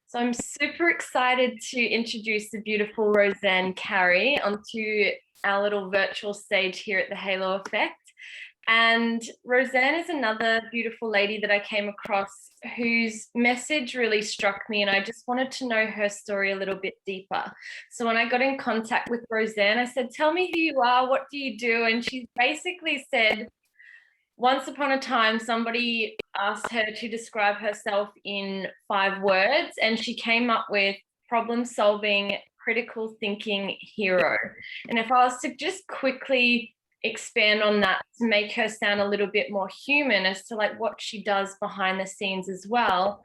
So I'm super excited to introduce the beautiful Roseanne Carey onto our little virtual stage here at the Halo Effect. And Roseanne is another beautiful lady that I came across whose message really struck me, and I just wanted to know her story a little bit deeper. So when I got in contact with Roseanne, I said, "Tell me who you are, what do you do?" And she basically said, once upon a time, somebody asked her to describe herself in 5 words, and she came up with problem-solving, critical thinking hero. And if I was to just quickly expand on that to make her sound a little bit more human as to like what she does behind the scenes as well.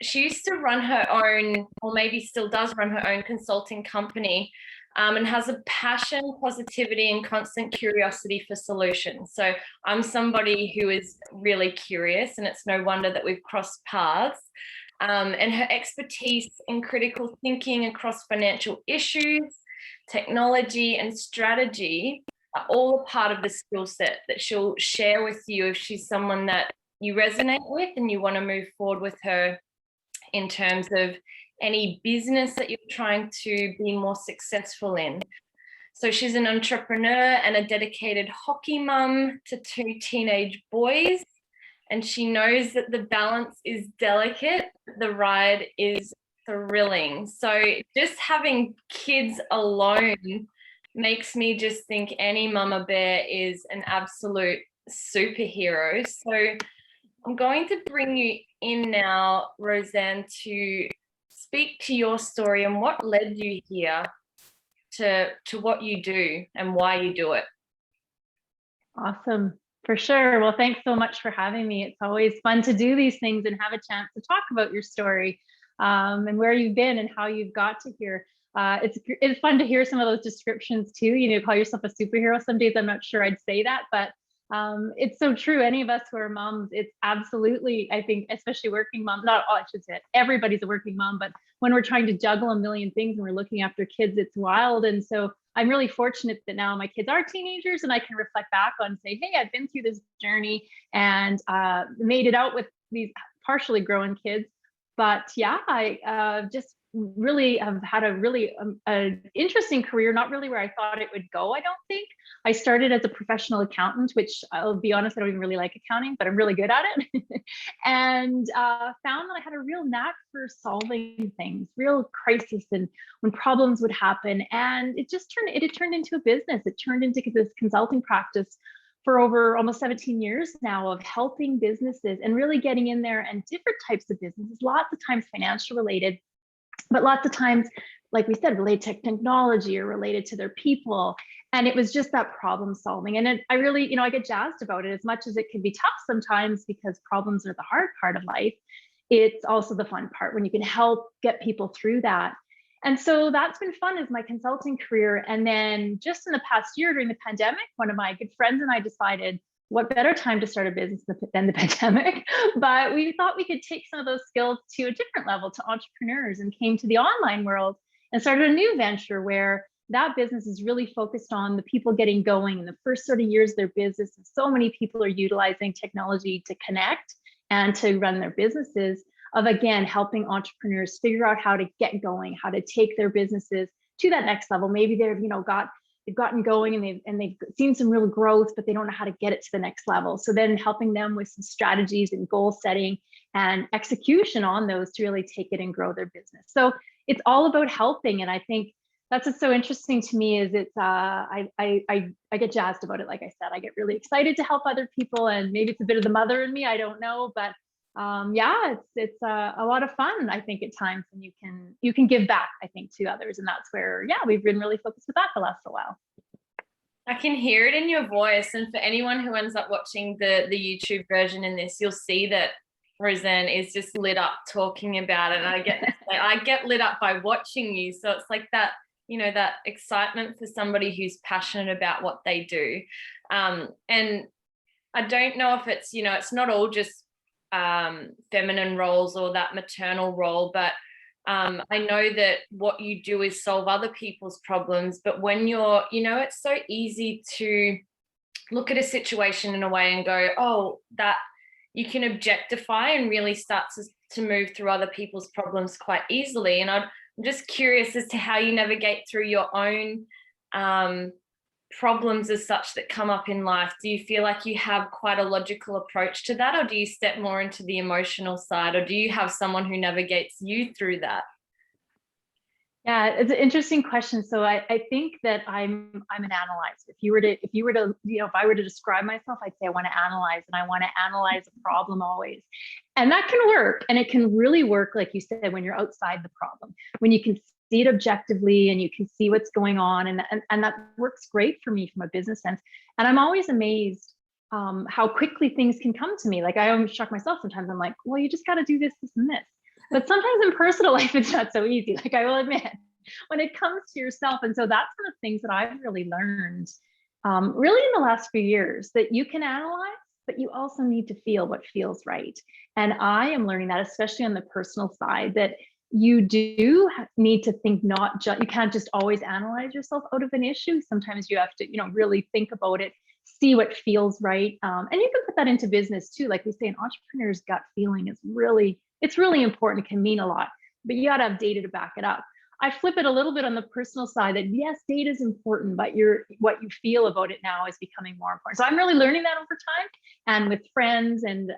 She used to run her own, or maybe still does run her own consulting company, and has a passion, positivity, and constant curiosity for solutions. So I'm somebody who is really curious, and it's no wonder that we've crossed paths. And her expertise in critical thinking across financial issues, technology, and strategy are all a part of the skill set that she'll share with you if she's someone that you resonate with and you want to move forward with her in terms of any business that you're trying to be more successful in. So she's an entrepreneur and a dedicated hockey mum to 2 teenage boys. And she knows that the balance is delicate, the ride is thrilling. So just having kids alone makes me just think any mama bear is an absolute superhero. So I'm going to bring you in now, Roseanne, to speak to your story and what led you here to what you do and why you do it. Awesome. For sure. Well, thanks so much for having me. It's always fun to do these things and have a chance to talk about your story and where you've been and how you've got to here. It's fun to hear some of those descriptions too. You know, call yourself a superhero. Some days I'm not sure I'd say that, but it's so true. Any of us who are moms, it's absolutely, I think, especially working moms, not all, I should say, everybody's a working mom, but when we're trying to juggle a million things and we're looking after kids, it's wild. And so I'm really fortunate that now my kids are teenagers and I can reflect back on, say, hey, I've been through this journey and made it out with these partially grown kids. But yeah, I just really have had a really interesting career, not really where I thought it would go, I don't think. I started as a professional accountant, which I'll be honest, I don't even really like accounting, but I'm really good at it. And found that I had a real knack for solving things, real crisis, and when problems would happen. And it turned into a business. It turned into this consulting practice for over almost 17 years now of helping businesses and really getting in there and different types of businesses, lots of times financial related, but lots of times, like we said, related to technology or related to their people. And it was just that problem solving. And I really, I get jazzed about it as much as it can be tough sometimes because problems are the hard part of life. It's also the fun part when you can help get people through that. And so that's been fun as my consulting career. And then just in the past year during the pandemic, one of my good friends and I decided what better time to start a business than the pandemic. But we thought we could take some of those skills to a different level, to entrepreneurs, and came to the online world and started a new venture where that business is really focused on the people getting going in the first sort of years of their business. And so many people are utilizing technology to connect and to run their businesses, of again, helping entrepreneurs figure out how to get going, how to take their businesses to that next level. Maybe they've gotten going and they've seen some real growth, but they don't know how to get it to the next level. So then helping them with some strategies and goal setting and execution on those to really take it and grow their business. So it's all about helping. And I think that's what's so interesting to me is it's I get jazzed about it. Like I said, I get really excited to help other people, and maybe it's a bit of the mother in me, I don't know, but yeah, it's a lot of fun, I think, at times, and you can give back, I think, to others. And that's where, yeah, we've been really focused with that the last while. I can hear it in your voice. And for anyone who ends up watching the YouTube version in this, you'll see that Roseanne is just lit up talking about it. And I get lit up by watching you. So it's like that, that excitement for somebody who's passionate about what they do. And I don't know if it's, it's not all just feminine roles or that maternal role, but I know that what you do is solve other people's problems. But when you're, it's so easy to look at a situation in a way and go, oh, that you can objectify and really start to move through other people's problems quite easily. And I'm just curious as to how you navigate through your own problems as such that come up in life. Do you feel like you have quite a logical approach to that, or do you step more into the emotional side, or do you have someone who navigates you through that? Yeah, it's an interesting question. So I think that I'm an analyzer. If I were to describe myself, I'd say I want to analyze, and I want to analyze a problem always. And that can work. And it can really work, like you said, when you're outside the problem, when you can see it objectively and you can see what's going on. And that works great for me from a business sense. And I'm always amazed how quickly things can come to me. Like I always shock myself sometimes. I'm like, well, you just got to do this, this, and this. But sometimes in personal life, it's not so easy. Like I will admit, when it comes to yourself. And so that's one of the things that I've really learned really in the last few years, that you can analyze, but you also need to feel what feels right. And I am learning that, especially on the personal side, that you do need to think, not just, you can't just always analyze yourself out of an issue. Sometimes you have to, really think about it, see what feels right. And you can put that into business too. Like we say, an entrepreneur's gut feeling is it's really important. It can mean a lot, but you got to have data to back it up. I flip it a little bit on the personal side, that yes, data is important, but what you feel about it now is becoming more important. So I'm really learning that over time, and with friends, and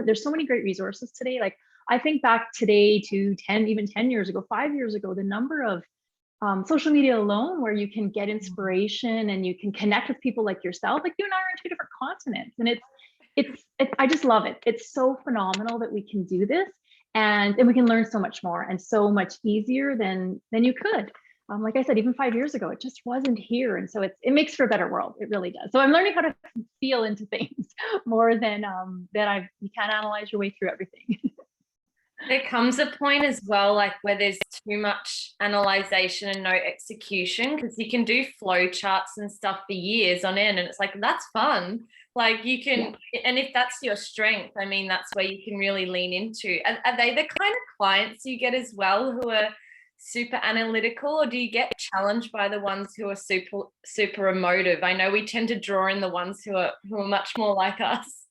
there's so many great resources today. Like I think back today to 10 years ago, 5 years ago, the number of social media alone where you can get inspiration and you can connect with people like yourself. Like you and I are on 2 different continents, and I just love it. It's so phenomenal that we can do this, and we can learn so much more and so much easier than you could. Like I said, even 5 years ago, it just wasn't here. And so it makes for a better world. It really does. So I'm learning how to feel into things more than you can't analyze your way through everything. There comes a point as well, like where there's too much analyzation and no execution, because you can do flow charts and stuff for years on end, and it's like, that's fun. Like you can, and if that's your strength, I mean, that's where you can really lean into. Are they the kind of clients you get as well who are super analytical, or do you get challenged by the ones who are super emotive? I know we tend to draw in the ones who are much more like us.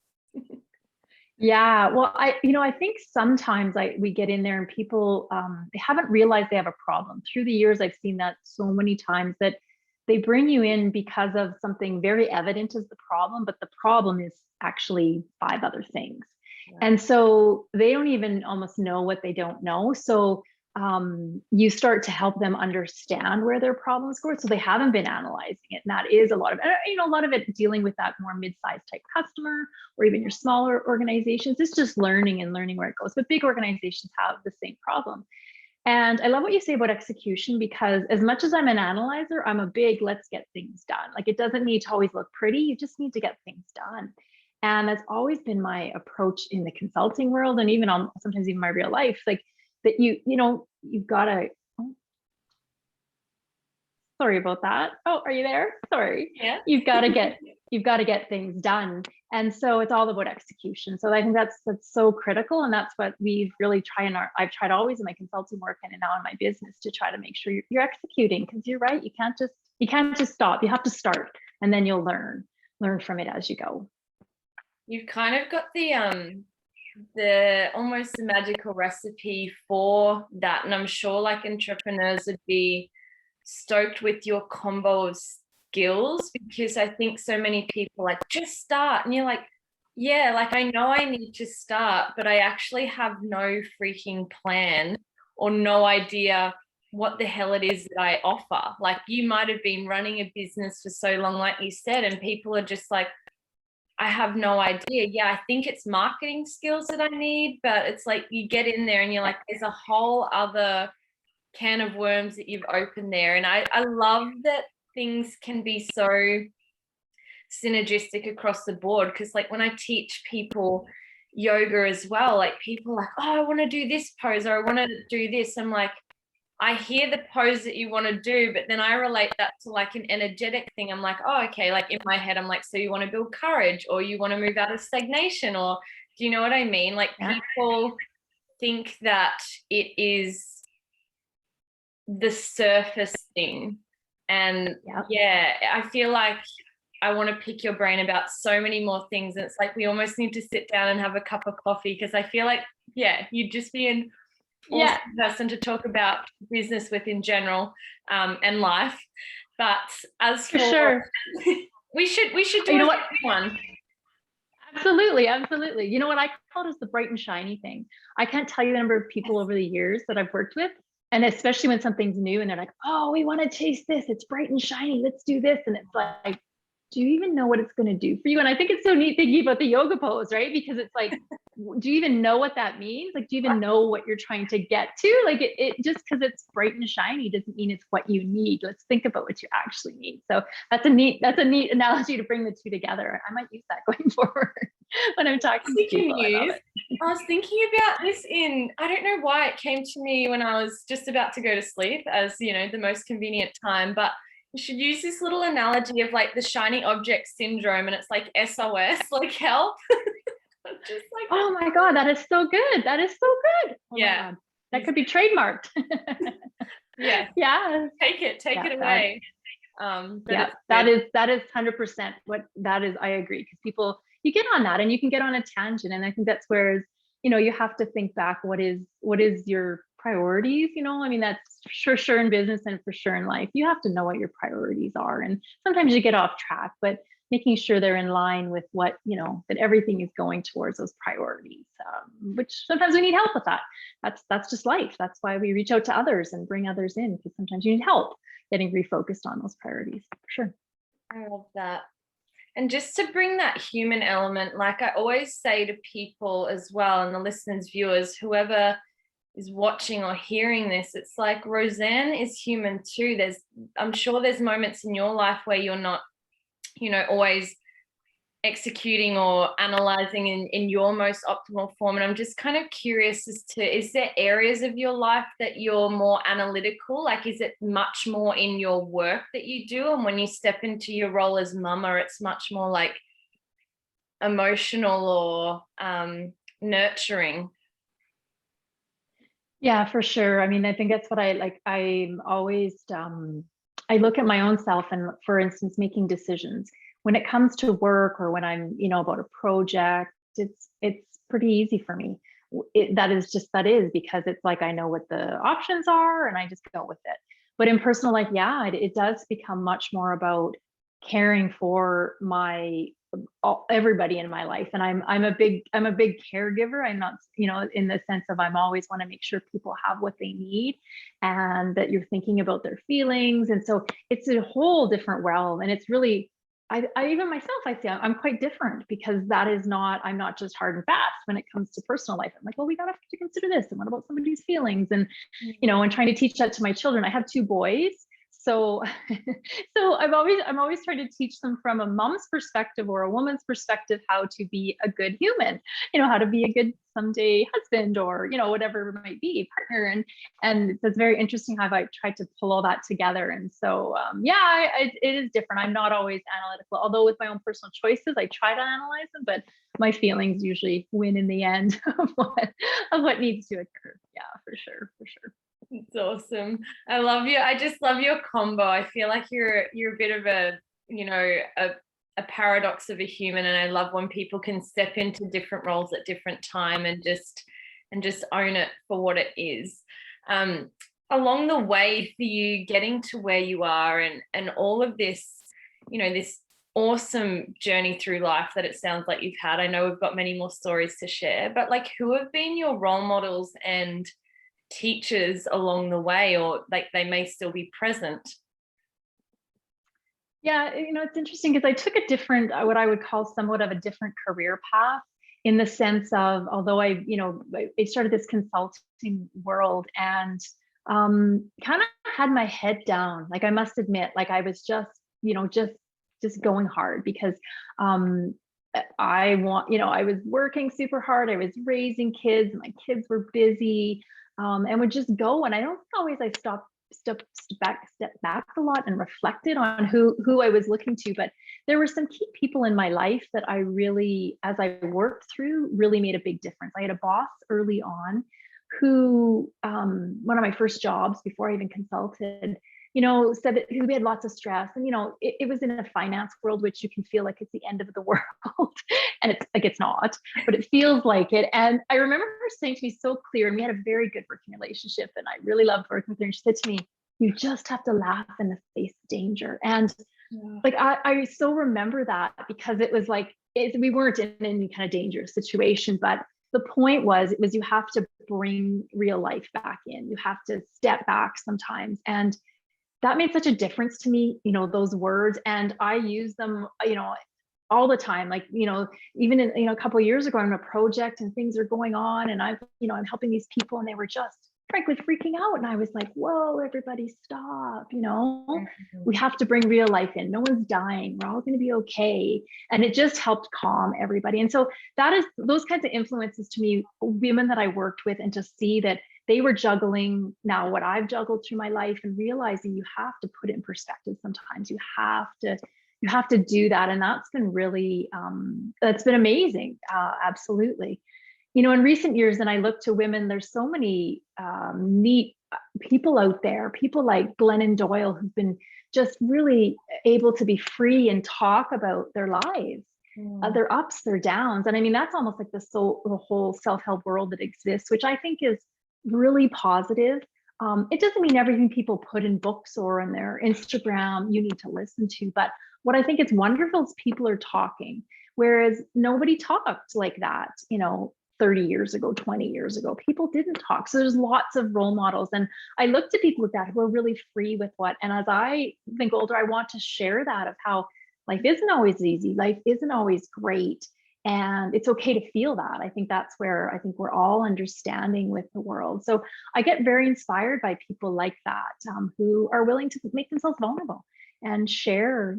Yeah, well, I think sometimes we get in there and people, they haven't realized they have a problem. Through the years, I've seen that so many times, that they bring you in because of something very evident as the problem, but the problem is actually 5 other things. Yeah. And so they don't even almost know what they don't know. So you start to help them understand where their problems go. So they haven't been analyzing it. And that is a lot of it dealing with that more mid-sized type customer, or even your smaller organizations. It's just learning where it goes. But big organizations have the same problem. And I love what you say about execution, because as much as I'm an analyzer, I'm a big, let's get things done. Like it doesn't need to always look pretty. You just need to get things done. And that's always been my approach in the consulting world, and even sometimes even my real life. Like that you've got to, sorry about that. Oh, are you there? Sorry. Yeah. You've got to get things done. And so it's all about execution. So I think that's so critical. And that's what we've really I've tried always in my consulting work and now in my business, to try to make sure you're executing, because you're right. You can't just stop. You have to start, and then you'll learn from it as you go. You've kind of got the almost the magical recipe for that. And I'm sure like entrepreneurs would be stoked with your combo of skills, because I think so many people like, just start, and you're like, yeah, like I know I need to start, but I actually have no freaking plan or no idea what the hell it is that I offer. Like you might have been running a business for so long, like you said, and people are just like, I have no idea. Yeah, I think it's marketing skills that I need, but it's like you get in there and you're like, there's a whole other can of worms that you've opened there. And I love that things can be so synergistic across the board, because like when I teach people yoga as well, like people are like, oh, I want to do this pose, or I want to do this. I'm like, I hear the pose that you want to do, but then I relate that to like an energetic thing. I'm like, oh, okay. Like in my head, I'm like, so you want to build courage, or you want to move out of stagnation, or do you know what I mean? Like people think that it is the surface thing. And yeah, I feel like I want to pick your brain about so many more things. And it's like, we almost need to sit down and have a cup of coffee, because I feel like, yeah, you'd just be an awesome person to talk about business with in general, and life. But as for sure, we should do one. Absolutely, absolutely. You know what I call it is the bright and shiny thing. I can't tell you the number of people over the years that I've worked with, and especially when something's new and they're like, "Oh, we want to taste this. It's bright and shiny. Let's do this." And it's like, do you even know what it's going to do for you? And I think it's so neat thinking about the yoga pose, right? Because it's like, do you even know what that means? Like, do you even know what you're trying to get to? Like, it just because it's bright and shiny doesn't mean it's what you need. Let's think about what you actually need. So that's a neat analogy to bring the two together. I might use that going forward when I'm talking to people. I was thinking about this I don't know why it came to me when I was just about to go to sleep, as you know, the most convenient time, but you should use this little analogy of like the shiny object syndrome, and it's like SOS, like help. Just like, oh my God, that is so good. That is so good. Oh yeah. That could be trademarked. Yeah. Yeah. Take it away. That is 100% what that is. I agree, because people, you get on that and you can get on a tangent. And I think that's where, you know, you have to think back, what is your priorities? You know, I mean, that's for sure in business and for sure in life. You have to know what your priorities are. And sometimes you get off track, but making sure they're in line with what, you know, that everything is going towards those priorities, which sometimes we need help with that. That's just life. That's why we reach out to others and bring others in, because sometimes you need help getting refocused on those priorities, for sure. I love that. And just to bring that human element, like I always say to people as well, and the listeners, viewers, whoever is watching or hearing this, it's like Roseanne is human too. I'm sure there's moments in your life where you're not, you know, always executing or analyzing in your most optimal form. And I'm just kind of curious as to, is there areas of your life that you're more analytical? Like, is it much more in your work that you do? And when you step into your role as mama, it's much more like emotional or nurturing? Yeah, for sure. I mean, I think that's what I like. I'm always, I look at my own self, and for instance, making decisions when it comes to work, or when I'm, you know, about a project, it's pretty easy for me. That is because it's like, I know what the options are and I just go with it. But in personal life, yeah, it does become much more about caring for everybody in my life. And I'm a big caregiver. I'm not, you know, in the sense of, I'm always want to make sure people have what they need, and that you're thinking about their feelings. And so it's a whole different realm. And it's really, I even myself, I see I'm quite different, because I'm not just hard and fast when it comes to personal life. I'm like, well, we got to consider this, and what about somebody's feelings? And, you know, and trying to teach that to my children. I have 2 boys. So, I'm always trying to teach them from a mom's perspective or a woman's perspective, how to be a good human, you know, how to be a good someday husband, or, you know, whatever it might be, partner. And it's very interesting how I tried to pull all that together. And so, it is different. I'm not always analytical, although with my own personal choices, I try to analyze them, but my feelings usually win in the end of what needs to occur. Yeah, for sure. It's awesome. I love you. I just love your combo. I feel like you're a bit of a, you know, a paradox of a human, and I love when people can step into different roles at different time and just own it for what it is. Along the way for you getting to where you are, and all of this, you know, this awesome journey through life that it sounds like you've had. I know we've got many more stories to share, but like, who have been your role models and teachers along the way, or like they may still be present? Yeah, you know, it's interesting because I took a different, what I would call somewhat of a different career path, in the sense of, although I started this consulting world, and kind of had my head down. Like, I must admit, like, I was just, you know, just going hard, because I was working super hard. I was raising kids. My kids were busy, and would just go. And I don't think always I stepped back a lot and reflected on who I was looking to. But there were some key people in my life that I really, as I worked through, really made a big difference. I had a boss early on who, one of my first jobs before I even consulted, said that we had lots of stress, and it was in a finance world, which you can feel like it's the end of the world, and it's like it's not, but it feels like it. And I remember her saying to me so clear, and we had a very good working relationship, and I really loved working with her. And she said to me, "You just have to laugh in the face of danger." And like I so remember that, because it was like we weren't in any kind of dangerous situation, but the point was you have to bring real life back in. You have to step back sometimes, and that made such a difference to me, those words. And I use them, all the time. Like, even in, a couple of years ago, I'm in a project and things are going on, and I'm helping these people, and they were just frankly freaking out. And I was like, whoa, everybody stop, we have to bring real life in. No one's dying. We're all going to be okay. And it just helped calm everybody. And so those kinds of influences to me, women that I worked with, and to see that they were juggling now what I've juggled through my life, and realizing you have to put it in perspective. Sometimes you have to do that. And that's been really, that's been amazing. Absolutely. In recent years, and I look to women, there's so many neat people out there, people like Glennon Doyle, who've been just really able to be free and talk about their lives, their ups, their downs. And I mean, that's almost like the whole self-help world that exists, which I think is really positive. It doesn't mean everything people put in books or on their Instagram you need to listen to, but what I think is wonderful is people are talking, whereas nobody talked like that, 30 years ago, 20 years ago. People didn't talk. So there's lots of role models. And I look to people like that who are really free with and as I think older, I want to share that, of how life isn't always easy. Life isn't always great. And it's okay to feel that. I think that's where I think we're all understanding with the world. So I get very inspired by people like that, who are willing to make themselves vulnerable and share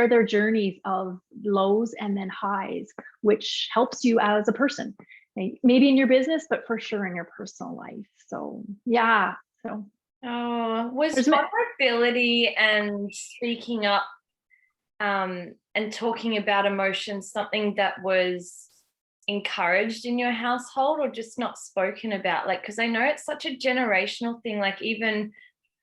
their journeys of lows and then highs, which helps you as a person, maybe in your business, but for sure in your personal life. So yeah. So was vulnerability and speaking up and talking about emotions something that was encouraged in your household, or just not spoken about? Like, because I know it's such a generational thing. Like, even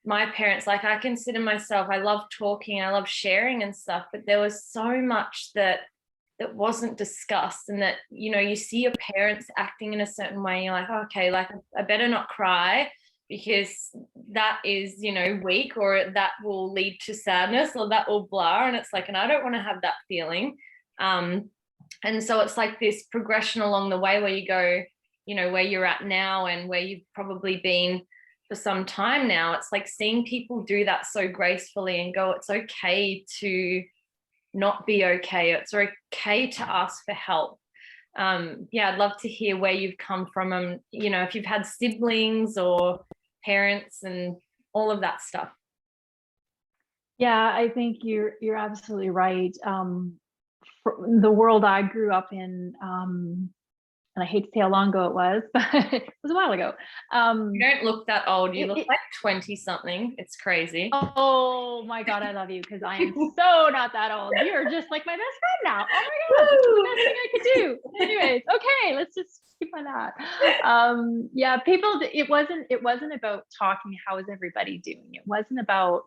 my parents, like, I consider myself, I love talking, I love sharing and stuff, but there was so much that wasn't discussed, and that, you see your parents acting in a certain way, and you're like, okay, like, I better not cry, because that is, weak, or that will lead to sadness, or that will blur. And it's like, and I don't want to have that feeling. And so it's like this progression along the way where you go, where you're at now and where you've probably been for some time now. It's like seeing people do that so gracefully and go, it's okay to not be okay. It's okay to ask for help. I'd love to hear where you've come from, and if you've had siblings or parents and all of that stuff. Yeah, I think you're absolutely right. The world I grew up in, and I hate to say how long ago it was, but it was a while ago. You don't look that old. You look like 20 something. It's crazy. Oh my God, I love you, because I am so not that old. You're just like my best friend now. Oh my God, that's the best thing I could do. Anyways, okay, let's just keep on that. People, it wasn't about talking, how is everybody doing? It wasn't about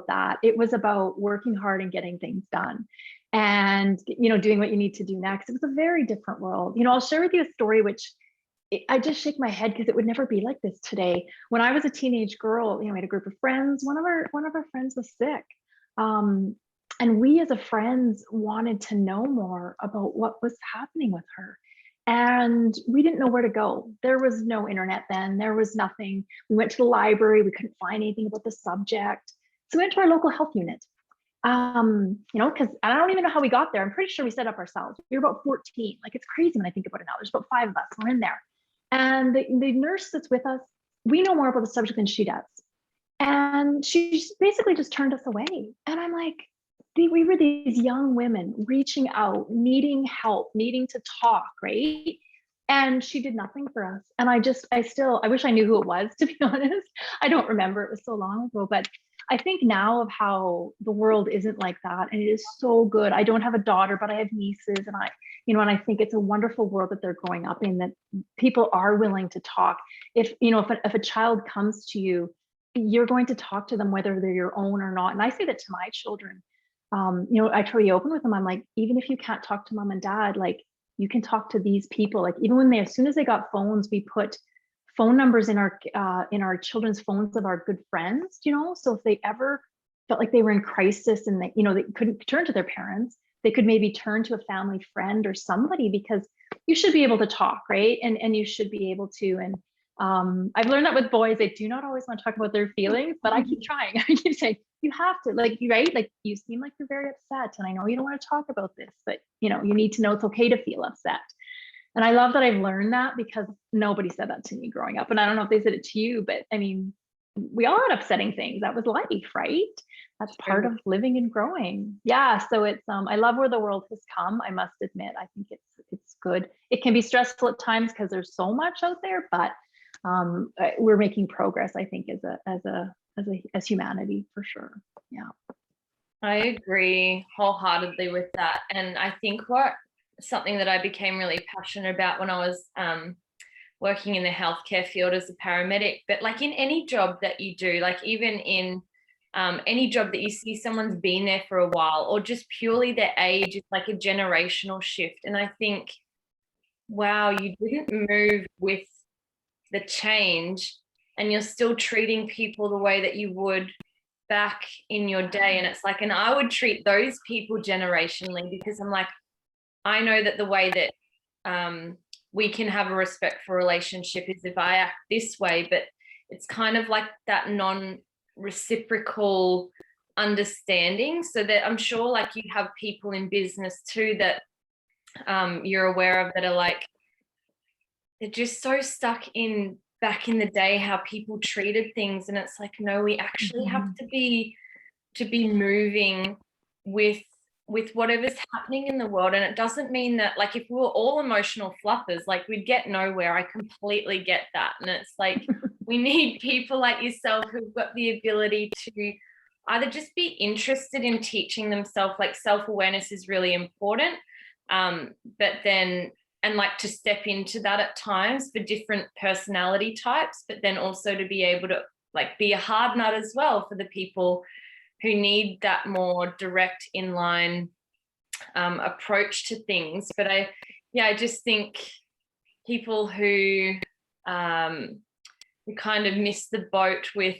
that. It was about working hard and getting things done, and doing what you need to do next. It was a very different world. I'll share with you a story which I just shake my head, because it would never be like this today. When I was a teenage girl, we had a group of friends. One of our friends was sick, and we as a friends wanted to know more about what was happening with her. And we didn't know where to go. There was no internet then. There was nothing. We went to the library. We couldn't find anything about the subject. So we went to our local health unit. Because I don't even know how we got there. I'm pretty sure we set up ourselves. We were about 14. Like, it's crazy when I think about it now. There's about 5 of us. We're in there. And the nurse that's with us, we know more about the subject than she does. And she basically just turned us away. And I'm like, we were these young women reaching out, needing help, needing to talk, right? And she did nothing for us. And I wish I knew who it was, to be honest. I don't remember. It was so long ago. But I think now of how the world isn't like that. And it is so good. I don't have a daughter, but I have nieces. And and I think it's a wonderful world that they're growing up in, that people are willing to talk. If a child comes to you, you're going to talk to them whether they're your own or not. And I say that to my children. I try to be open with them. I'm like, even if you can't talk to mom and dad, like you can talk to these people. Like even when as soon as they got phones, we put phone numbers in our children's phones of our good friends, so if they ever felt like they were in crisis and they couldn't turn to their parents, they could maybe turn to a family friend or somebody, because you should be able to talk, right? And you should be able to. And I've learned that with boys, they do not always want to talk about their feelings, but I keep trying. I keep saying, you have to, like, right? Like, you seem like you're very upset, and I know you don't want to talk about this, but you need to know it's okay to feel upset. And I love that I've learned that, because nobody said that to me growing up. And I don't know if they said it to you, but I mean, we all had upsetting things. That was life, right? That's part of living and growing. Yeah. So it's, I love where the world has come. I must admit, I think it's good. It can be stressful at times because there's so much out there, but we're making progress, I think, as humanity, for sure. Yeah. I agree wholeheartedly with that. And I think something that I became really passionate about when I was working in the healthcare field as a paramedic, but like in any job that you do, like even in any job that you see someone's been there for a while, or just purely their age, it's like a generational shift. And I think, wow, you didn't move with the change, and you're still treating people the way that you would back in your day. And it's like, and I would treat those people generationally, because I'm like, I know that the way that we can have a respectful relationship is if I act this way, but it's kind of like that non-reciprocal understanding. So that I'm sure like you have people in business too that you're aware of that are like, they're just so stuck in back in the day how people treated things. And it's like, no, we actually have to be moving with whatever's happening in the world. And it doesn't mean that, like, if we were all emotional fluffers, like, we'd get nowhere. I completely get that. And it's like, we need people like yourself who've got the ability to either just be interested in teaching themselves, like self-awareness is really important, but then, and like to step into that at times for different personality types, but then also to be able to like be a hard nut as well for the people who need that more direct inline approach to things. But I just think people who kind of miss the boat with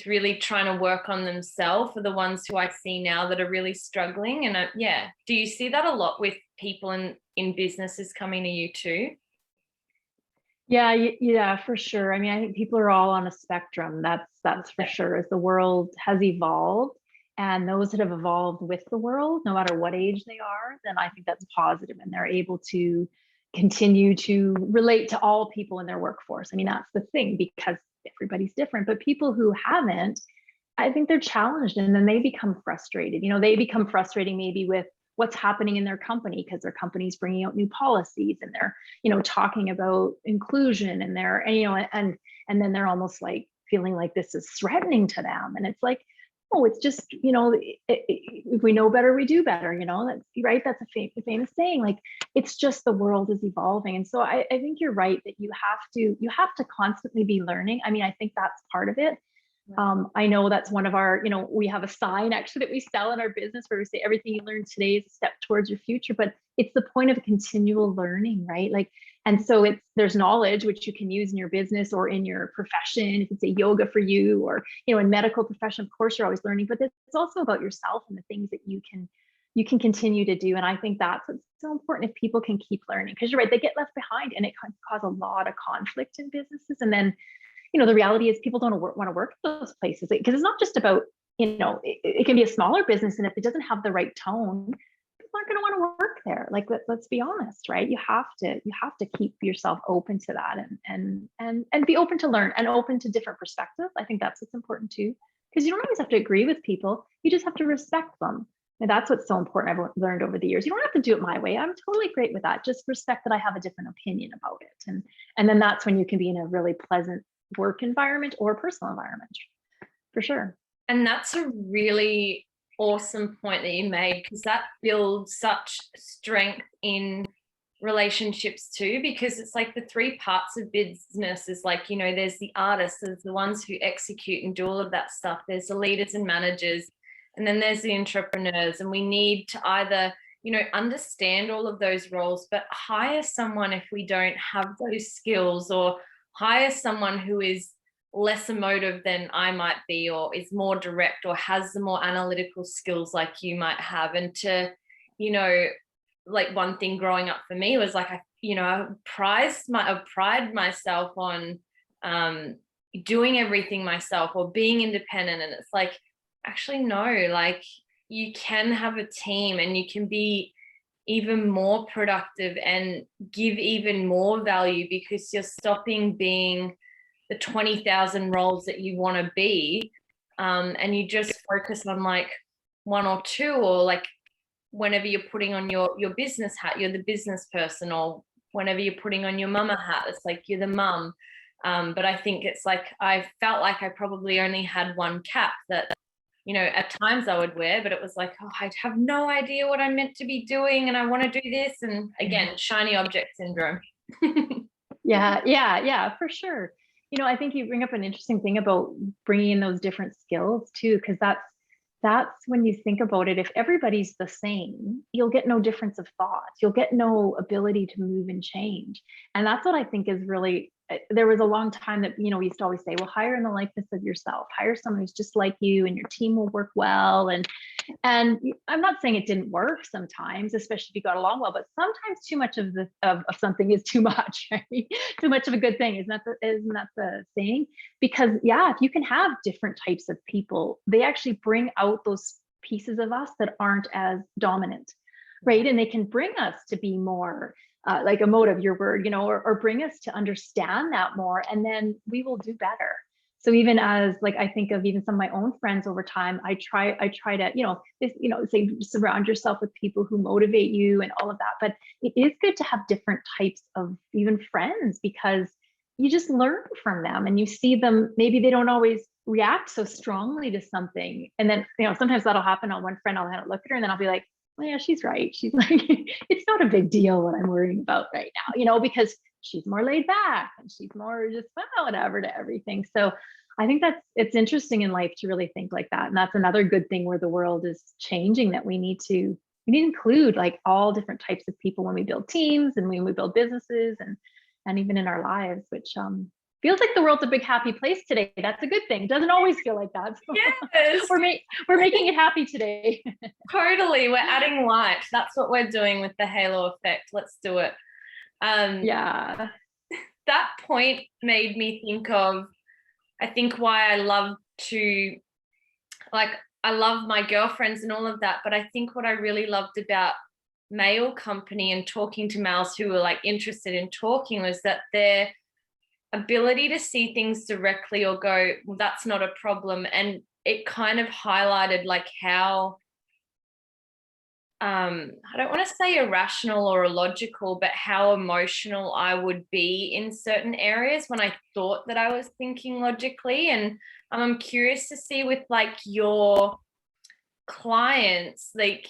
really trying to work on themselves are the ones who I see now that are really struggling. And do you see that a lot with people in businesses coming to you too? Yeah, for sure. I mean, I think people are all on a spectrum. That's for sure. As the world has evolved, and those that have evolved with the world, no matter what age they are, then I think that's positive, and they're able to continue to relate to all people in their workforce. I mean, that's the thing, because everybody's different. But people who haven't, I think they're challenged, and then they become frustrated. They become frustrating maybe with what's happening in their company, because their company's bringing out new policies, and they're talking about inclusion, and they're and then they're almost like feeling like this is threatening to them. And it's like, oh, it's just if we know better, we do better. That's right. That's a famous saying. Like, it's just the world is evolving. And so I think you're right that you have to constantly be learning. I mean, I think that's part of it. I know that's one of our, we have a sign actually that we sell in our business where we say everything you learn today is a step towards your future, but it's the point of continual learning, right? Like, and so there's knowledge which you can use in your business or in your profession. If it's a yoga for you, or, in medical profession, of course, you're always learning, but it's also about yourself and the things that you can continue to do. And I think that's what's so important, if people can keep learning, because you're right, they get left behind, and it can cause a lot of conflict in businesses. And then the reality is people don't want to work at those places, because it's not just about, it can be a smaller business, and if it doesn't have the right tone, people aren't going to want to work there. Like, let's be honest, right? You have to keep yourself open to that, and be open to learn, and open to different perspectives. I think that's what's important too, because you don't always have to agree with people. You just have to respect them. And that's what's so important. I've learned over the years. You don't have to do it my way. I'm totally great with that. Just respect that I have a different opinion about it. And then that's when you can be in a really pleasant work environment or personal environment, for sure. And that's a really awesome point that you made, because that builds such strength in relationships too, because it's like the three parts of business is like, you know, there's the artists, there's the ones who execute and do all of that stuff, there's the leaders and managers, and then there's the entrepreneurs. And we need to either, you know, understand all of those roles, but hire someone if we don't have those skills, or hire someone who is less emotive than I might be, or is more direct, or has the more analytical skills like you might have. And to, you know, like one thing growing up for me was like, I pride myself on doing everything myself or being independent. And it's like, actually, no, like you can have a team and you can be even more productive and give even more value, because you're stopping being the 20,000 roles that you want to be. And you just focus on like one or two, or like whenever you're putting on your business hat, you're the business person, or whenever you're putting on your mama hat, it's like you're the mum. But I think it's like, I felt like I probably only had one cap that, you know, at times I would wear, but it was like, oh, I have no idea what I'm meant to be doing, and I want to do this. And again, shiny object syndrome. Yeah, for sure. You know, I think you bring up an interesting thing about bringing in those different skills too, because that's when you think about it, if everybody's the same, you'll get no difference of thought. You'll get no ability to move and change. And that's what I think is really, there was a long time that, you know, we used to always say, well, hire in the likeness of yourself, hire someone who's just like you and your team will work well. And I'm not saying it didn't work sometimes, especially if you got along well, but sometimes too much of something is too much, right? Too much of a good thing. Isn't that the saying? Because if you can have different types of people, they actually bring out those pieces of us that aren't as dominant, right? And they can bring us to be more like emotive, your word, you know, or bring us to understand that more, and then we will do better. So even as like, I think of even some of my own friends over time, I try to, say surround yourself with people who motivate you and all of that. But it is good to have different types of even friends, because you just learn from them and you see them, maybe they don't always react so strongly to something. And then, sometimes that'll happen on one friend, I'll look at her and then I'll be like, well, yeah, she's right. She's like, it's not a big deal what I'm worrying about right now, because she's more laid back and she's more just whatever to everything. So I think it's interesting in life to really think like that. And that's another good thing where the world is changing, that we need to include like all different types of people when we build teams and when we build businesses and even in our lives, which feels like the world's a big happy place today. That's a good thing. It doesn't always feel like that. So yes. We're making it happy today. Totally. We're adding light. That's what we're doing with the halo effect. Let's do it. Yeah. That point made me think of, I think why I love to, like, I love my girlfriends and all of that, but I think what I really loved about male company and talking to males who were like interested in talking was that their ability to see things directly or go, well, that's not a problem. And it kind of highlighted like how, I don't want to say irrational or illogical, but how emotional I would be in certain areas when I thought that I was thinking logically. And I'm curious to see with like your clients, like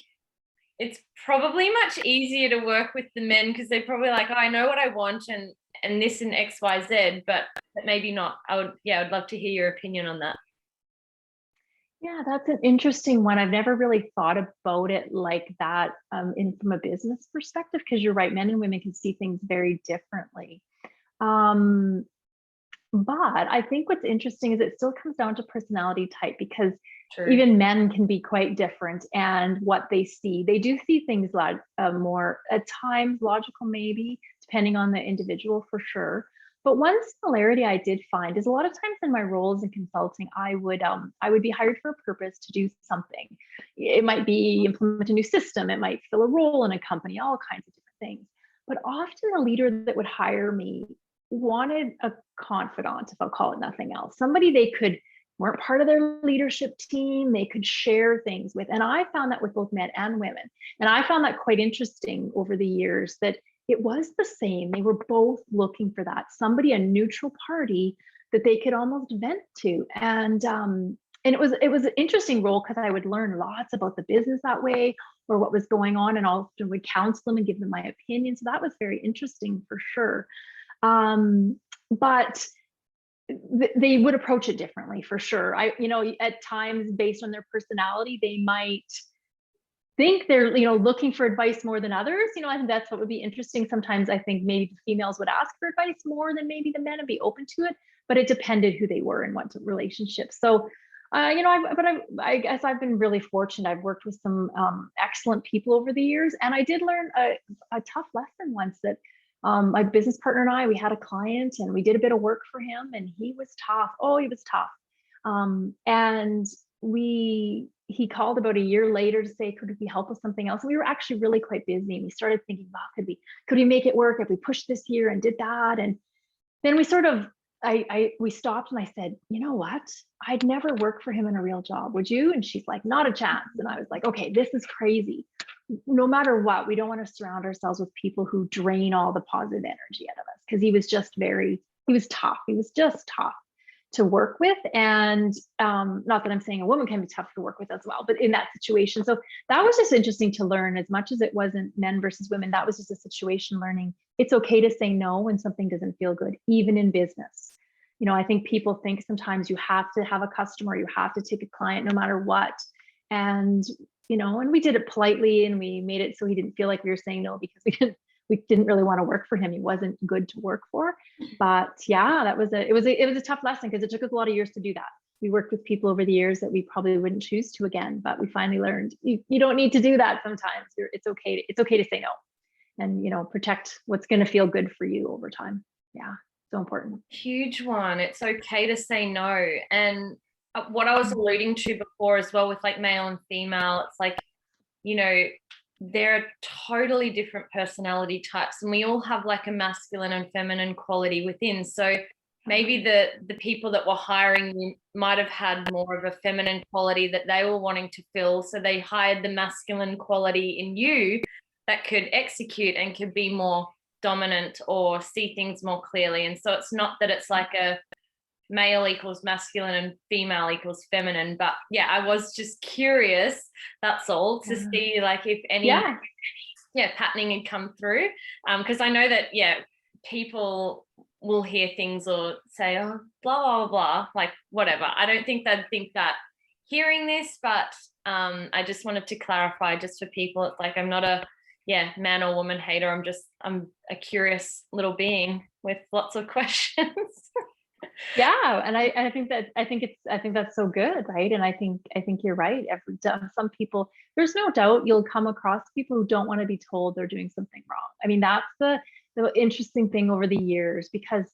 it's probably much easier to work with the men because they're probably like, oh, I know what I want and this and X, Y, Z, but maybe not. I'd love to hear your opinion on that. Yeah, that's an interesting one. I've never really thought about it like that from a business perspective, because you're right, men and women can see things very differently. But I think what's interesting is it still comes down to personality type, because even men can be quite different and what they see. They do see things like more at times logical, maybe, depending on the individual for sure. But one similarity I did find is a lot of times in my roles in consulting, I would be hired for a purpose to do something. It might be implement a new system. It might fill a role in a company, all kinds of different things. But often the leader that would hire me wanted a confidant, if I'll call it nothing else, somebody they weren't part of their leadership team, they could share things with. And I found that with both men and women. And I found that quite interesting over the years, that it was the same. They were both looking for that, somebody, a neutral party that they could almost vent to. And it was an interesting role, because I would learn lots about the business that way, or what was going on, and often would counsel them and give them my opinion. So that was very interesting for sure. But they would approach it differently for sure. At times, based on their personality, they might think they're, looking for advice more than others. I think that's what would be interesting. Sometimes I think maybe the females would ask for advice more than maybe the men and be open to it, but it depended who they were and what relationship. So, I guess I've been really fortunate. I've worked with some excellent people over the years, and I did learn a tough lesson once that my business partner and I, we had a client and we did a bit of work for him, and he was tough. Oh, he was tough. And he called about a year later to say, could we help with something else? And we were actually really quite busy. And we started thinking, wow, could we make it work if we pushed this year and did that? And then we sort of, we stopped and I said, you know what? I'd never work for him in a real job. Would you? And she's like, not a chance. And I was like, okay, this is crazy. No matter what, we don't want to surround ourselves with people who drain all the positive energy out of us. Because he was tough. He was just tough to work with. And not that I'm saying a woman can be tough to work with as well, but in that situation. So that was just interesting to learn. As much as it wasn't men versus women, that was just a situation learning. It's okay to say no when something doesn't feel good, even in business. I think people think sometimes you have to have a customer, you have to take a client no matter what. And, and we did it politely, and we made it so he didn't feel like we were saying no, because we didn't really want to work for him. He wasn't good to work for. But yeah, it was a tough lesson, because it took us a lot of years to do that. We worked with people over the years that we probably wouldn't choose to again, but we finally learned you don't need to do that sometimes. It's okay to say no, and protect what's going to feel good for you over time. Yeah, so important. Huge one. It's okay to say no. And what I was alluding to before as well, with like male and female, it's like, there are totally different personality types, and we all have like a masculine and feminine quality within. So maybe the people that were hiring you might have had more of a feminine quality that they were wanting to fill. So they hired the masculine quality in you that could execute and could be more dominant or see things more clearly. And so it's not that it's like a male equals masculine and female equals feminine, but yeah, I was just curious, that's all, to see like if any patterning had come through, because I know that people will hear things or say, oh, blah blah blah, like whatever. I don't think they'd think that hearing this, but I just wanted to clarify, just for people, it's like I'm not a man or woman hater. I'm a curious little being with lots of questions. Yeah, and I think that's so good, right? And I think you're right. Some people, there's no doubt you'll come across people who don't want to be told they're doing something wrong. I mean, that's the interesting thing over the years, because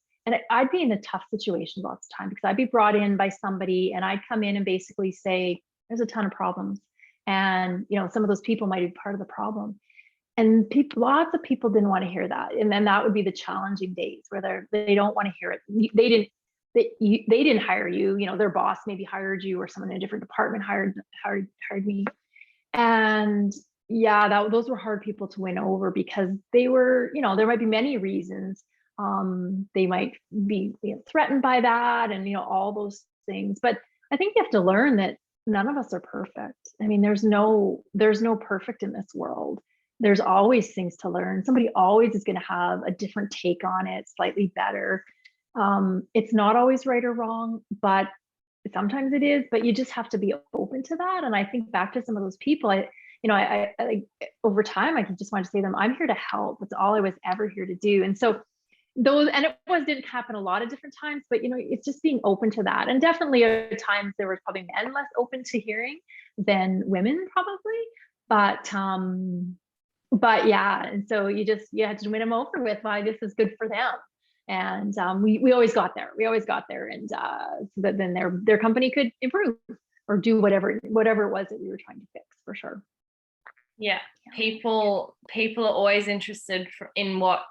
I'd be in a tough situation lots of time, because I'd be brought in by somebody and I'd come in and basically say, there's a ton of problems, and some of those people might be part of the problem. And lots of people didn't want to hear that. And then that would be the challenging days where they don't want to hear it. They didn't hire you, their boss maybe hired you, or someone in a different department hired me. And those were hard people to win over, because they were, there might be many reasons. They might be threatened by that, and all those things. But I think you have to learn that none of us are perfect. I mean, there's no perfect in this world. There's always things to learn. Somebody always is going to have a different take on it, slightly better. It's not always right or wrong, but sometimes it is. But you just have to be open to that. And I think back to some of those people, I over time, I just want to say to them, I'm here to help. That's all I was ever here to do. And so didn't happen a lot of different times, but it's just being open to that. And definitely at times there was probably men less open to hearing than women probably, but yeah. And so you had to win them over with why this is good for them. And we always got there. And so that then their company could improve or do whatever it was that we were trying to fix, for sure. Yeah, people are always interested in what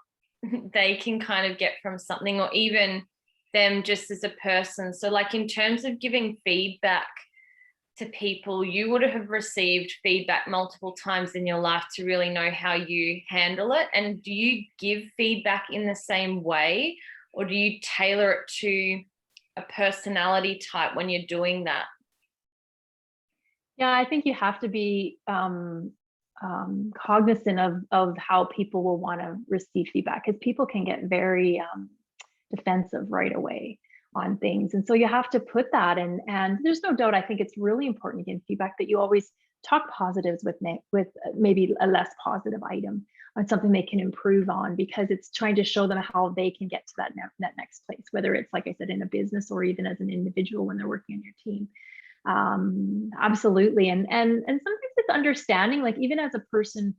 they can kind of get from something, or even them just as a person. So like in terms of giving feedback to people, you would have received feedback multiple times in your life to really know how you handle it. And do you give feedback in the same way, or do you tailor it to a personality type when you're doing that? Yeah, I think you have to be cognizant of how people will want to receive feedback, because people can get very defensive right away on things. And so you have to put that in. And there's no doubt, I think it's really important to give feedback, that you always talk positives with maybe a less positive item on something they can improve on, because it's trying to show them how they can get to that next place, whether it's, like I said, in a business or even as an individual when they're working on your team. Absolutely. And sometimes it's understanding, like even as a person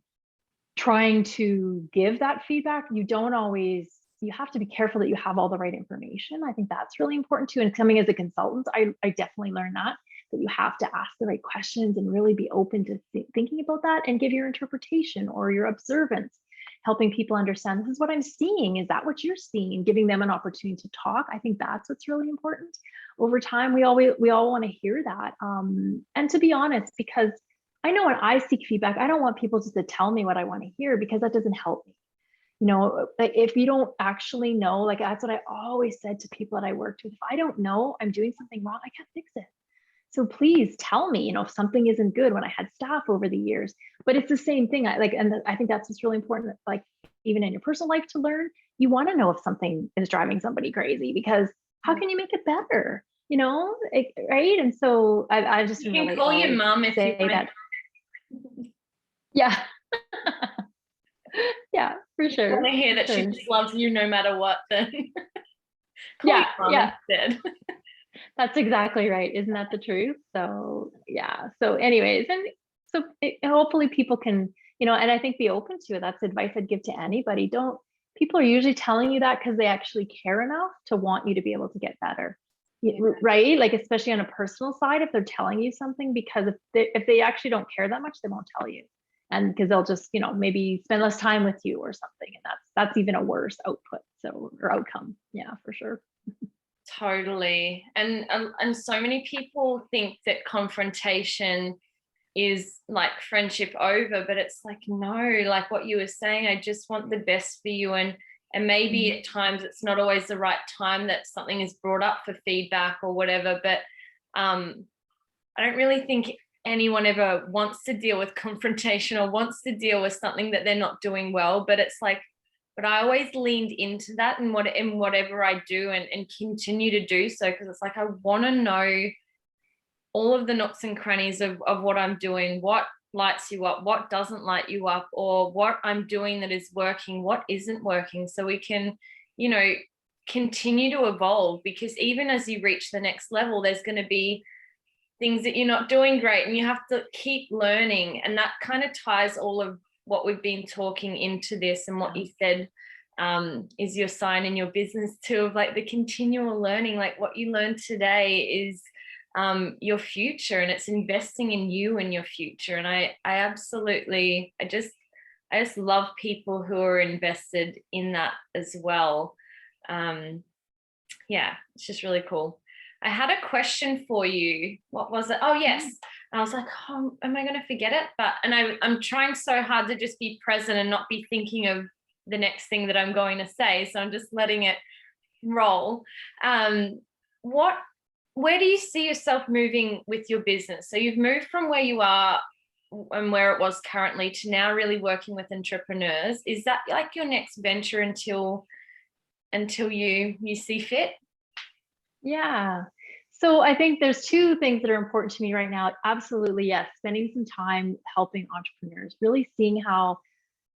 trying to give that feedback, you have to be careful that you have all the right information. I think that's really important too. And coming as a consultant, I definitely learned that you have to ask the right questions and really be open to thinking about that and give your interpretation or your observance, helping people understand, this is what I'm seeing. Is that what you're seeing? Giving them an opportunity to talk. I think that's what's really important. Over time, we all want to hear that. And to be honest, because I know when I seek feedback, I don't want people just to tell me what I want to hear, because that doesn't help me. Like if you don't actually know, like that's what I always said to people that I worked with. If I don't know I'm doing something wrong, I can't fix it. So please tell me, if something isn't good. When I had staff over the years, but it's the same thing. And I think that's what's really important. Like even in your personal life, to learn, you want to know if something is driving somebody crazy, because how can you make it better? Right? And so I just you can call your mom if you want that. Yeah. Yeah, for sure. I want to hear that she just loves you no matter what, then call yeah, your mom instead. That's exactly right. Isn't that the truth? So yeah. So anyways, and so hopefully people can, and I think be open to it. That's advice I'd give to anybody. People are usually telling you that because they actually care enough to want you to be able to get better. Right? Like, especially on a personal side, if they're telling you something, because if they actually don't care that much, they won't tell you. And because they'll just, maybe spend less time with you or something. And that's even a worse output. Or outcome. Yeah, for sure. Totally. And so many people think that confrontation is like friendship over, but it's like, no, like what you were saying, I just want the best for you. And maybe at times it's not always the right time that something is brought up for feedback or whatever, but I don't really think anyone ever wants to deal with confrontation or wants to deal with something that they're not doing well. But it's like, but I always leaned into that in whatever I do and continue to do so, because it's like I want to know all of the nooks and crannies of what I'm doing, what lights you up, what doesn't light you up, or what I'm doing that is working, what isn't working, so we can, continue to evolve. Because even as you reach the next level, there's going to be things that you're not doing great, and you have to keep learning. And that kind of ties all of what we've been talking into this, and what you said is your sign in your business too, of like the continual learning. Like what you learned today is your future, and it's investing in you and your future. And I just love people who are invested in that as well. Yeah, it's just really cool. I had a question for you. What was it? Oh, yes. And I was like, oh, am I going to forget it? I'm trying so hard to just be present and not be thinking of the next thing that I'm going to say. So I'm just letting it roll. Where do you see yourself moving with your business? So you've moved from where you are and where it was currently to now really working with entrepreneurs. Is that like your next venture until you see fit? Yeah. So I think there's two things that are important to me right now. Absolutely, yes. Spending some time helping entrepreneurs, really seeing how,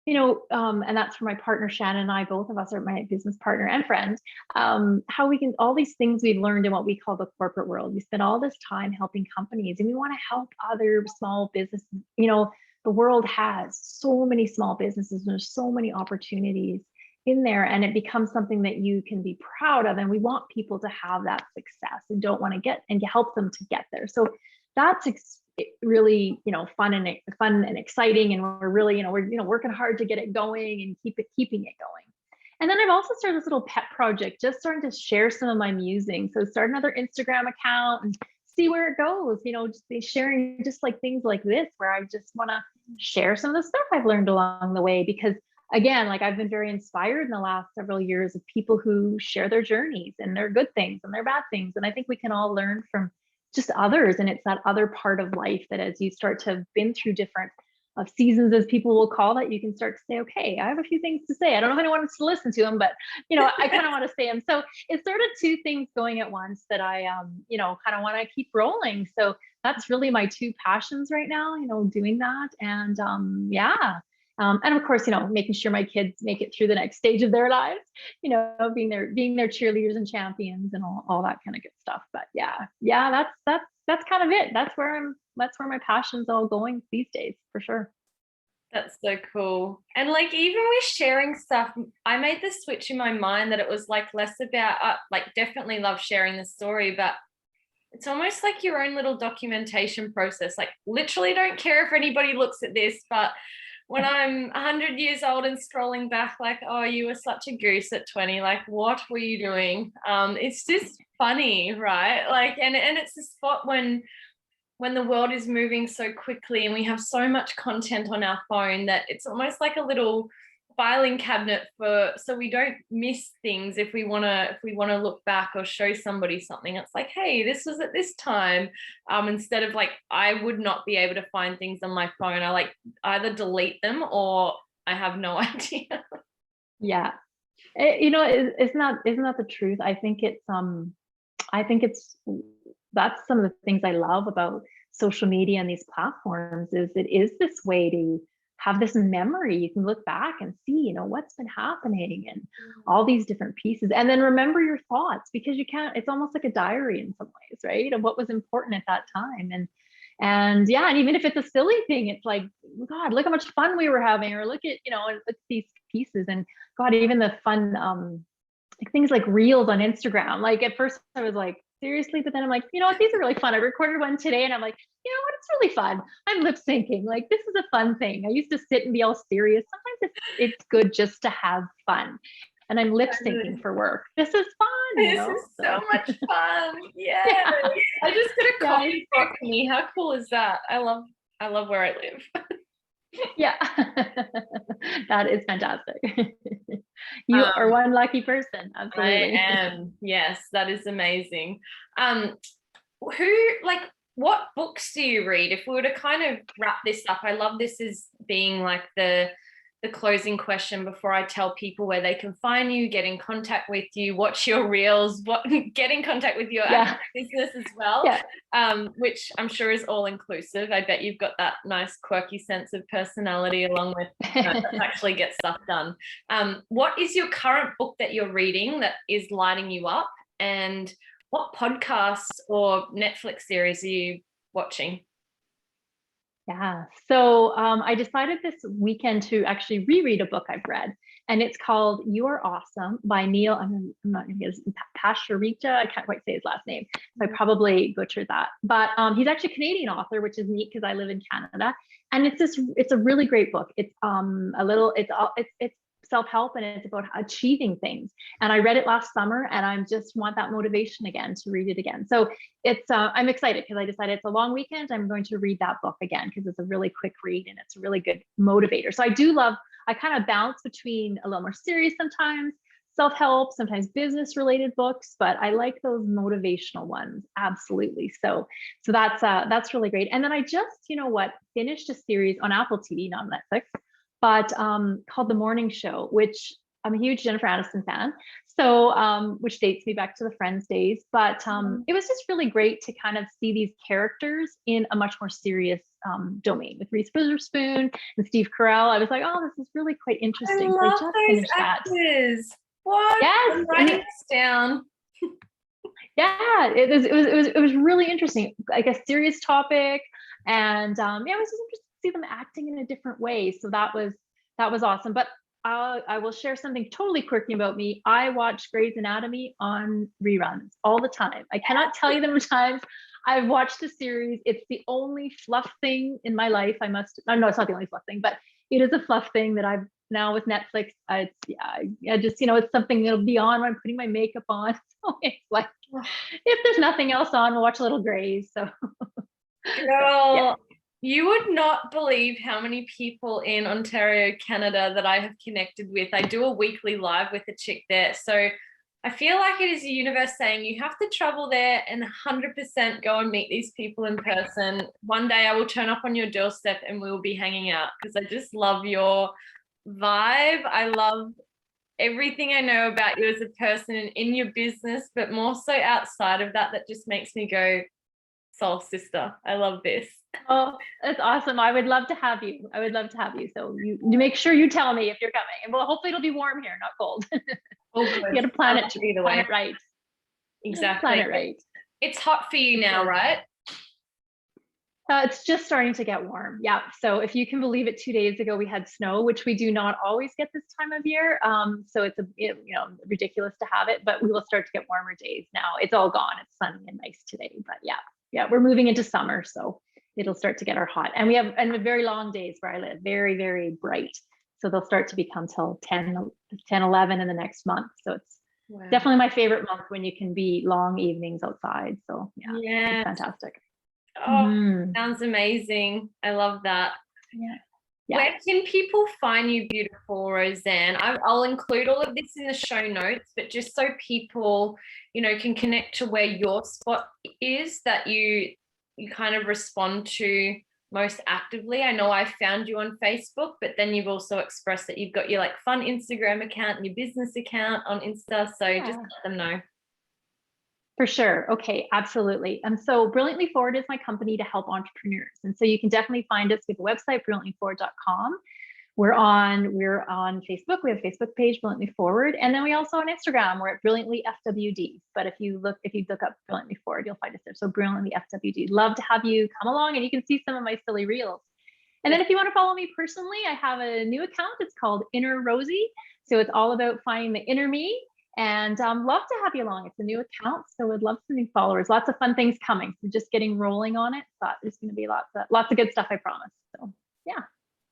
and that's for my partner, Shannon, and I, both of us are my business partner and friend, how we can, all these things we've learned in what we call the corporate world. We spend all this time helping companies, and we want to help other small businesses. The world has so many small businesses, and there's so many opportunities in there, and it becomes something that you can be proud of. And we want people to have that success and don't want to get and help them to get there. So that's really, fun and exciting. And we're really, we're working hard to get it going and keeping it going. And then I've also started this little pet project, just starting to share some of my musings. So start another Instagram account and see where it goes, just be sharing just like things like this, where I just want to share some of the stuff I've learned along the way. Because again, like I've been very inspired in the last several years of people who share their journeys and their good things and their bad things. And I think we can all learn from just others. And it's that other part of life that as you start to have been through different seasons, as people will call it, you can start to say, okay, I have a few things to say. I don't know if anyone wants to listen to them, but I kind of want to say them. So it's sort of two things going at once that I kind of want to keep rolling. So that's really my two passions right now, doing that. And and of course, making sure my kids make it through the next stage of their lives, being their cheerleaders and champions and all that kind of good stuff. But that's kind of it. That's where my passion's all going these days, for sure. That's so cool. And like, even with sharing stuff, I made the switch in my mind that it was like less about like, definitely love sharing the story, but it's almost like your own little documentation process. Like, literally don't care if anybody looks at this, but when I'm 100 years old and scrolling back, like, oh, you were such a goose at 20, like, what were you doing? It's just funny, right? Like, and it's a spot when the world is moving so quickly and we have so much content on our phone that it's almost like a little filing cabinet so we don't miss things if we want to look back or show somebody something. It's like, hey, this was at this time, instead of like, I would not be able to find things on my phone. I like either delete them or I have no idea. Yeah. Isn't that the truth? I think it's that's some of the things I love about social media and these platforms is it is this way to have this memory. You can look back and see, what's been happening and all these different pieces, and then remember your thoughts, because it's almost like a diary in some ways, right? Of what was important at that time. And even if it's a silly thing, it's like, God, look how much fun we were having, or look at, look at these pieces. And God, even the fun, like things like reels on Instagram. Like at first I was like, seriously, but then I'm like, you know what, these are really fun. I recorded one today and I'm like, you know what, it's really fun. I'm lip syncing. Like, this is a fun thing. I used to sit and be all serious. Sometimes it's good just to have fun. And I'm lip syncing for work. This is fun. This is so much fun. Yeah. I just got a coffee for me. How cool is that? I love where I live. Yeah. That is fantastic. You are one lucky person. Absolutely. I am. Yes, that is amazing. What books do you read? If we were to kind of wrap this up, I love this as being like the closing question before I tell people where they can find you, get in contact with you, watch your reels, get in contact with your business as well, which I'm sure is all inclusive. I bet you've got that nice quirky sense of personality along with actually get stuff done. What is your current book that you're reading that is lighting you up, and what podcasts or Netflix series are you watching? Yeah. So I decided this weekend to actually reread a book I've read, and it's called You Are Awesome by Neil. I'm not going to get his Pastorica. I can't quite say his last name, so I probably butchered that. But he's actually a Canadian author, which is neat because I live in Canada. And it's a really great book. It's it's self-help, and it's about achieving things. And I read it last summer, and I just want that motivation again to read it again. So it's I'm excited because I decided it's a long weekend. I'm going to read that book again because it's a really quick read and it's a really good motivator. So I kind of bounce between a little more serious sometimes, self-help, sometimes business related books, but I like those motivational ones. Absolutely. So that's really great. And then I just, finished a series on Apple TV, not Netflix, but called The Morning Show, which I'm a huge Jennifer Aniston fan. So, which dates me back to the Friends days. But it was just really great to kind of see these characters in a much more serious domain with Reese Witherspoon and Steve Carell. I was like, oh, this is really quite interesting. I love so those actors. What? Yes, I'm writing this down. Yeah, it was really interesting. Like a serious topic, and it was just interesting to see them acting in a different way. So that was awesome. But I will share something totally quirky about me. I watch Grey's Anatomy on reruns all the time. I cannot tell you the number of times I've watched the series. It's the only fluff thing in my life. No, it's not the only fluff thing, but it is a fluff thing that I've now with Netflix. I just, it's something that'll be on when I'm putting my makeup on. So it's like, if there's nothing else on, we'll watch a little Grey's. So, girl, you would not believe how many people in Ontario, Canada that I have connected with. I do a weekly live with a chick there. So I feel like it is the universe saying you have to travel there and 100% go and meet these people in person. One day I will turn up on your doorstep and we will be hanging out, because I just love your vibe. I love everything I know about you as a person and in your business, but more so outside of that, that just makes me go, soul sister, I love this. Oh, that's awesome. I would love to have you. I would love to have you. So you make sure you tell me if you're coming. And well, hopefully it'll be warm here, not cold. Oh, You got to plan it either way. right. Exactly. Plan it right. It's hot for you now, right? It's just starting to get warm. Yeah. So if you can believe it, 2 days ago we had snow, which we do not always get this time of year. So it's ridiculous to have it, but we will start to get warmer days now. It's all gone. It's sunny and nice today. But yeah, we're moving into summer, so it'll start to get our hot. And we have very long days where I live, very, very bright. So they'll start to become till 10, 11 in the next month. So it's definitely my favorite month when you can be long evenings outside. So yeah. It's fantastic. Oh, sounds amazing. I love that. Yeah. Where can people find you, beautiful Roseanne? I'll include all of this in the show notes, but just so people, can connect to where your spot is that you kind of respond to most actively. I know I found you on Facebook, but then you've also expressed that you've got your fun Instagram account and your business account on Insta. So just let them know. For sure. Okay, absolutely. So Brilliantly Forward is my company to help entrepreneurs. And so you can definitely find us with the website, brilliantlyforward.com. We're on Facebook. We have a Facebook page, Brilliantly Forward. And then we also on Instagram, we're at Brilliantly FWD. But if you look up Brilliantly Forward, you'll find us there. So Brilliantly FWD. Love to have you come along, and you can see some of my silly reels. And then if you want to follow me personally, I have a new account. It's called Inner Rosie. So it's all about finding the inner me. And love to have you along. It's a new account, so we'd love some new followers. Lots of fun things coming. So just getting rolling on it. Thought there's going to be lots of good stuff, I promise. So yeah.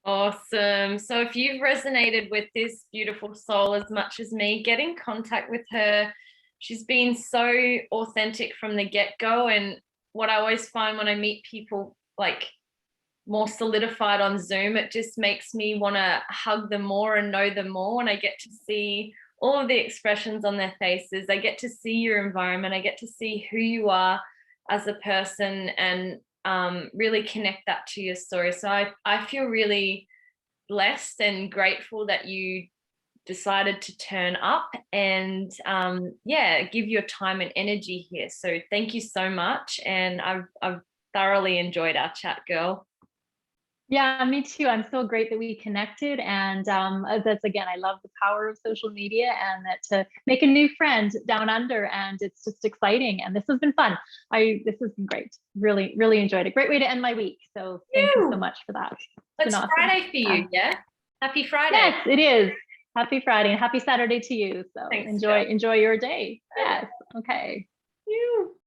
Awesome. So if you've resonated with this beautiful soul as much as me, get in contact with her. She's been so authentic from the get-go. And what I always find when I meet people more solidified on Zoom, it just makes me want to hug them more and know them more. When I get to see all of the expressions on their faces, I get to see your environment, I get to see who you are as a person, and really connect that to your story. So I feel really blessed and grateful that you decided to turn up and give your time and energy here. So thank you so much, and I've thoroughly enjoyed our chat, girl. Yeah, me too. I'm so great that we connected. And that's, again, I love the power of social media, and that to make a new friend down under. And it's just exciting. And this has been fun. This has been great. Really, really enjoyed it. Great way to end my week. So thank you so much for that. It's awesome. Friday for you, yeah? Happy Friday. Yes, it is. Happy Friday, and happy Saturday to you. So thanks, enjoy your day. Yes. Okay. You.